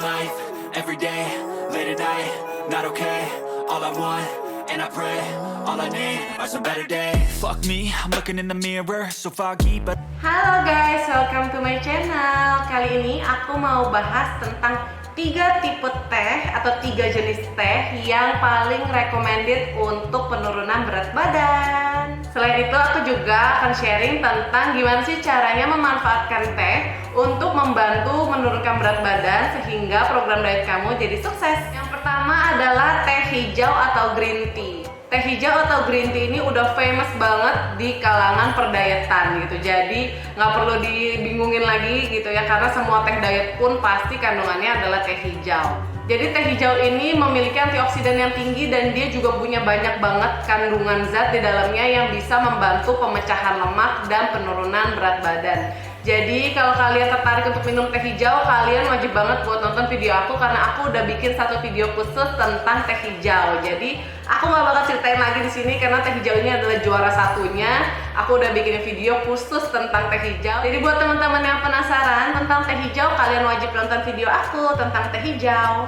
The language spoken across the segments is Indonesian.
life, every day, late at night, not okay. All I want, and I pray, all I need are some better days. Fuck me, I'm looking in the mirror, so foggy, but Halo guys, welcome to my channel. Kali ini aku mau bahas tentang 3 tipe teh atau 3 jenis teh yang paling recommended untuk penurunan berat badan. Selain itu aku juga akan sharing tentang gimana sih caranya memanfaatkan teh untuk membantu menurunkan berat badan sehingga program diet kamu jadi sukses. Yang pertama adalah teh hijau atau green tea. Teh hijau atau green tea ini udah famous banget di kalangan perdayetan gitu. Jadi nggak perlu dibingungin lagi gitu ya, karena semua teh diet pun pasti kandungannya adalah teh hijau. Jadi teh hijau ini memiliki antioksidan yang tinggi dan dia juga punya banyak banget kandungan zat di dalamnya yang bisa membantu pemecahan lemak dan penurunan berat badan. Jadi kalau kalian tertarik untuk minum teh hijau, kalian wajib banget buat nonton video aku karena aku udah bikin satu video khusus tentang teh hijau. Jadi aku nggak bakal ceritain lagi di sini karena teh hijau ini adalah juara satunya. Aku udah bikin video khusus tentang teh hijau. Jadi buat teman-teman yang penasaran tentang teh hijau, kalian wajib nonton video aku tentang teh hijau.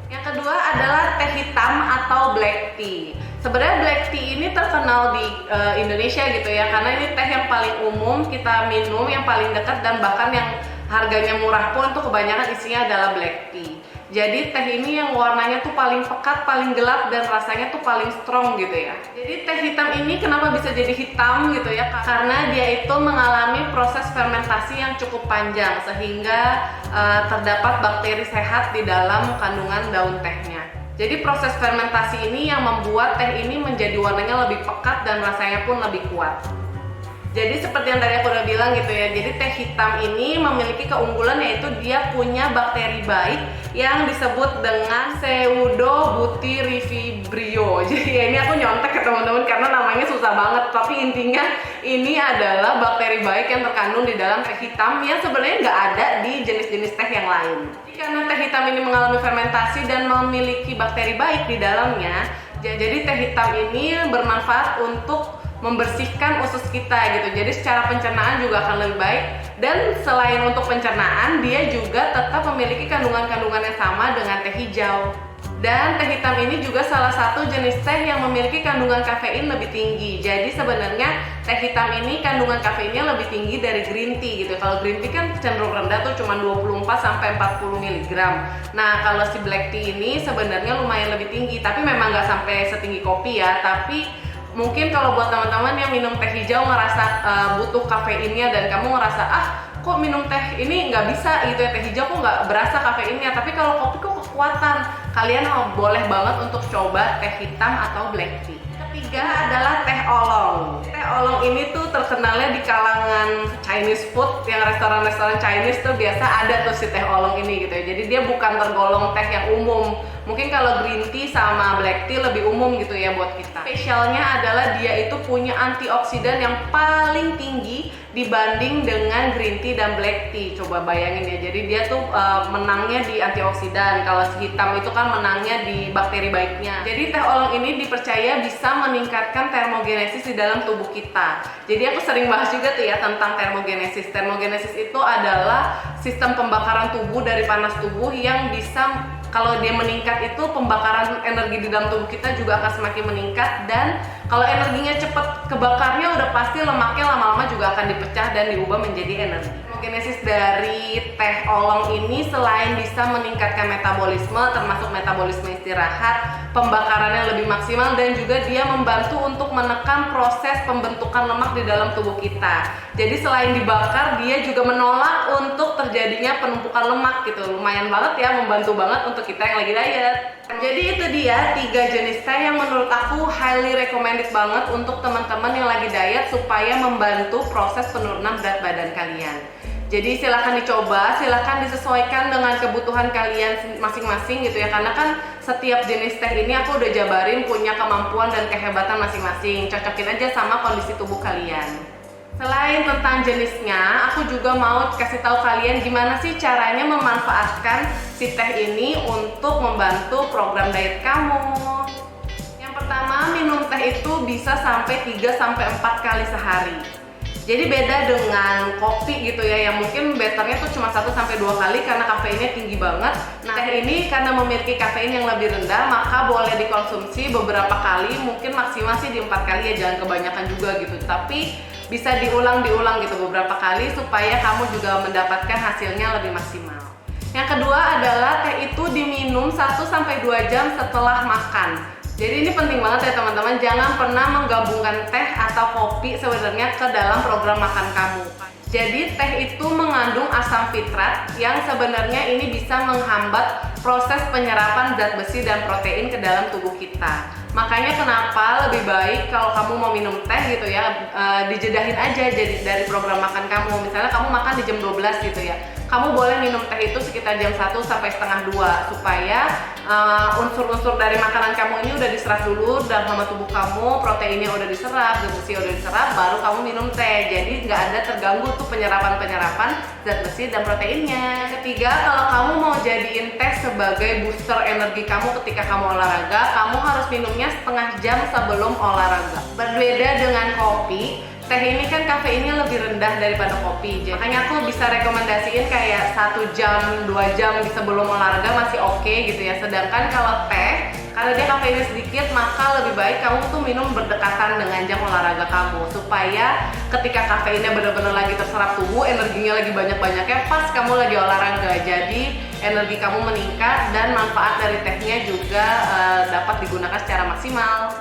Yang kedua adalah teh hitam atau black tea. Sebenarnya black tea ini terkenal di Indonesia gitu ya, karena ini teh yang paling umum kita minum, yang paling dekat, dan bahkan yang harganya murah pun tuh kebanyakan isinya adalah black tea. Jadi teh ini yang warnanya tuh paling pekat, paling gelap, dan rasanya tuh paling strong gitu ya. Jadi teh hitam ini kenapa bisa jadi hitam gitu ya? Karena dia itu mengalami proses fermentasi yang cukup panjang sehingga terdapat bakteri sehat di dalam kandungan daun tehnya. Jadi proses fermentasi ini yang membuat teh ini menjadi warnanya lebih pekat dan rasanya pun lebih kuat. Jadi seperti yang tadi aku udah bilang gitu ya, jadi teh hitam ini memiliki keunggulan yaitu dia punya bakteri baik yang disebut dengan Pseudobutyrifibrio. Jadi ya ini aku nyontek ke teman-teman karena namanya susah banget, tapi intinya ini adalah bakteri baik yang terkandung di dalam teh hitam yang sebenarnya nggak ada di jenis-jenis teh yang lain. Jadi karena teh hitam ini mengalami fermentasi dan memiliki bakteri baik di dalamnya, jadi teh hitam ini bermanfaat untuk membersihkan usus kita gitu. Jadi secara pencernaan juga akan lebih baik, dan selain untuk pencernaan dia juga tetap memiliki kandungan-kandungan yang sama dengan teh hijau. Dan teh hitam ini juga salah satu jenis teh yang memiliki kandungan kafein lebih tinggi. Jadi sebenarnya teh hitam ini kandungan kafeinnya lebih tinggi dari green tea gitu. Kalau green tea kan cenderung rendah tuh cuma 24 sampai 40 mg. Nah, kalau si black tea ini sebenarnya lumayan lebih tinggi, tapi memang nggak sampai setinggi kopi ya, tapi mungkin kalau buat teman-teman yang minum teh hijau ngerasa butuh kafeinnya dan kamu ngerasa kok minum teh ini nggak bisa gitu ya, teh hijau kok nggak berasa kafeinnya, tapi kalau kopi kok kekuatan, kalian boleh banget untuk coba teh hitam atau black tea. Ketiga adalah teh olong. Teh olong ini tuh terkenalnya di kalangan Chinese food, yang restoran-restoran Chinese tuh biasa ada tuh si teh olong ini gitu ya. Jadi dia bukan tergolong teh yang umum. Mungkin kalau green tea sama black tea lebih umum gitu ya buat kita. Spesialnya adalah dia itu punya antioksidan yang paling tinggi dibanding dengan green tea dan black tea. Coba bayangin ya, jadi dia tuh menangnya di antioksidan. Kalau si hitam itu kan menangnya di bakteri baiknya. Jadi teh olong ini dipercaya bisa meningkatkan termogenesis di dalam tubuh kita. Jadi aku sering bahas juga tuh ya tentang termogenesis. Termogenesis itu adalah sistem pembakaran tubuh dari panas tubuh yang bisa, kalau dia meningkat itu pembakaran energi di dalam tubuh kita juga akan semakin meningkat, dan kalau energinya cepat kebakarnya udah pasti lemaknya lama-lama juga akan dipecah dan diubah menjadi energi. Termogenesis dari teh olong ini selain bisa meningkatkan metabolisme, termasuk metabolisme istirahat, pembakarannya lebih maksimal, dan juga dia membantu untuk menekan proses pembentukan lemak di dalam tubuh kita. Jadi selain dibakar, dia juga menolak untuk terjadinya penumpukan lemak gitu. Lumayan banget ya, membantu banget untuk kita yang lagi diet. Jadi itu dia 3 jenis teh yang menurut aku highly recommended banget untuk teman-teman yang lagi diet supaya membantu proses penurunan berat badan kalian. Jadi silahkan dicoba, silahkan disesuaikan dengan kebutuhan kalian masing-masing gitu ya, karena kan setiap jenis teh ini aku udah jabarin punya kemampuan dan kehebatan masing-masing. Cocokin aja sama kondisi tubuh kalian. Selain tentang jenisnya, aku juga mau kasih tahu kalian gimana sih caranya memanfaatkan si teh ini untuk membantu program diet kamu. Yang pertama, minum teh itu bisa sampai 3-4 kali sehari. Jadi beda dengan kopi gitu ya, yang mungkin betternya tuh cuma 1-2 kali karena kafeinnya tinggi banget. Nah, teh ini karena memiliki kafein yang lebih rendah, maka boleh dikonsumsi beberapa kali, mungkin maksimal sih di 4 kali ya, jangan kebanyakan juga gitu. Tapi bisa diulang gitu beberapa kali supaya kamu juga mendapatkan hasilnya lebih maksimal. Yang kedua adalah teh itu diminum 1-2 jam setelah makan. Jadi ini penting banget ya teman-teman, jangan pernah menggabungkan teh atau kopi sebenarnya ke dalam program makan kamu. Jadi teh itu mengandung asam fitrat yang sebenarnya ini bisa menghambat proses penyerapan zat besi dan protein ke dalam tubuh kita. Makanya kenapa lebih baik kalau kamu mau minum teh gitu ya, dijedahin aja jadi dari program makan kamu. Misalnya kamu makan di jam 12 gitu ya, kamu boleh minum teh itu sekitar jam 1 sampai setengah 2 supaya unsur-unsur dari makanan kamu ini udah diserap dulu dalam sama tubuh kamu, proteinnya udah diserap, zat besi udah diserap, baru kamu minum teh. Jadi nggak ada terganggu tuh penyerapan zat besi dan proteinnya. Ketiga, kalau kamu mau jadiin teh sebagai booster energi kamu ketika kamu olahraga, kamu harus minumnya setengah jam sebelum olahraga. Berbeda dengan kopi, teh ini kan kafeinnya lebih rendah daripada kopi. Makanya aku bisa rekomendasiin kayak 1 jam, 2 jam sebelum olahraga masih oke gitu ya. Sedangkan kalau teh, karena dia kafeinnya sedikit, maka lebih baik kamu tuh minum berdekatan dengan jam olahraga kamu, supaya ketika kafeinnya benar-benar lagi terserap tubuh, energinya lagi banyak-banyaknya pas kamu lagi olahraga. Jadi energi kamu meningkat dan manfaat dari tehnya juga dapat digunakan secara maksimal.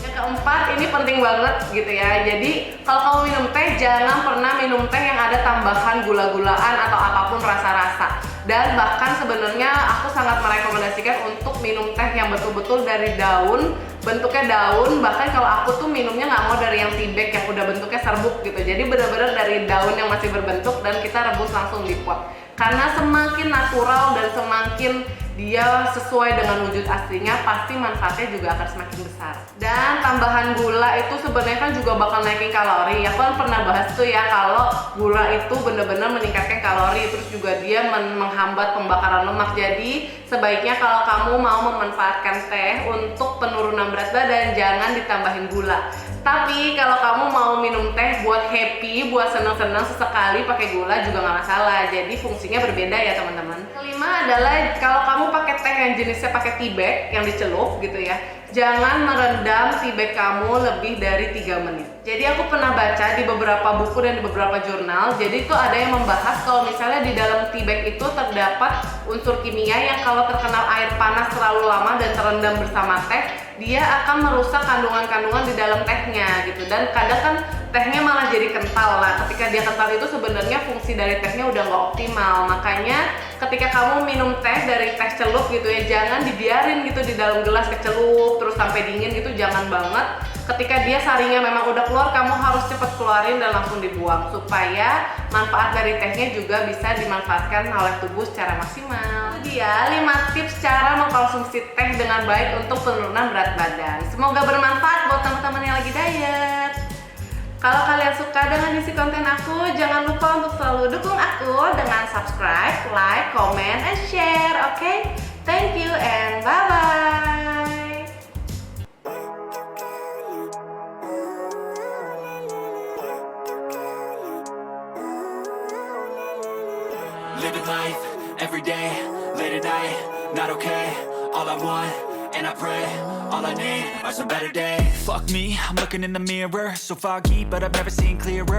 Keempat, ini penting banget gitu ya. Jadi kalau kamu minum teh, jangan pernah minum teh yang ada tambahan gula-gulaan atau apapun rasa-rasa. Dan bahkan sebenarnya aku sangat merekomendasikan untuk minum teh yang betul-betul dari daun, bentuknya daun. Bahkan kalau aku tuh minumnya nggak mau dari yang tea bag yang udah bentuknya serbuk gitu. Jadi benar-benar dari daun yang masih berbentuk dan kita rebus langsung di pot. Karena semakin natural dan semakin dia sesuai dengan wujud aslinya, pasti manfaatnya juga akan semakin besar. Dan tambahan gula itu sebenarnya kan juga bakal naikin kalori. Aku kan pernah bahas tuh ya, kalau gula itu benar-benar meningkatkan kalori, terus juga dia menghambat pembakaran lemak. Jadi sebaiknya kalau kamu mau memanfaatkan teh untuk penurunan berat badan, jangan ditambahin gula. Tapi kalau kamu mau minum teh buat happy, buat seneng-seneng sesekali pakai gula juga nggak masalah. Jadi fungsinya berbeda ya teman-teman. Kelima adalah kalau kamu pakai teh yang jenisnya pakai tea bag yang dicelup gitu ya, jangan merendam tea bag kamu lebih dari 3 menit. Jadi aku pernah baca di beberapa buku dan di beberapa jurnal, jadi itu ada yang membahas kalau misalnya di dalam tea bag itu terdapat unsur kimia yang kalau terkena air panas terlalu lama dan terendam bersama teh, dia akan merusak kandungan-kandungan di dalam tehnya gitu. Dan kadang kan tehnya malah jadi kental. Nah, ketika dia kental itu sebenarnya fungsi dari tehnya udah nggak optimal. Makanya ketika kamu minum teh dari teh celup gitu ya, jangan dibiarin gitu di dalam gelas kecelup terus sampai dingin gitu, jangan banget. Ketika dia saringnya memang udah keluar, kamu harus cepet keluarin dan langsung dibuang supaya manfaat dari tehnya juga bisa dimanfaatkan oleh tubuh secara maksimal. Itu dia 5 tips cara mengkonsumsi teh dengan baik untuk penurunan berat badan. Semoga bermanfaat buat teman-teman yang lagi diet. Kalau kalian suka dengan isi konten aku, jangan lupa untuk selalu dukung aku dengan subscribe, like, comment, and share, oke? Thank you and bye-bye! Living life, everyday, late at night, not okay. All I want, and I pray, all I need are some better days. Fuck me, I'm looking in the mirror, so foggy, but I've never seen clearer.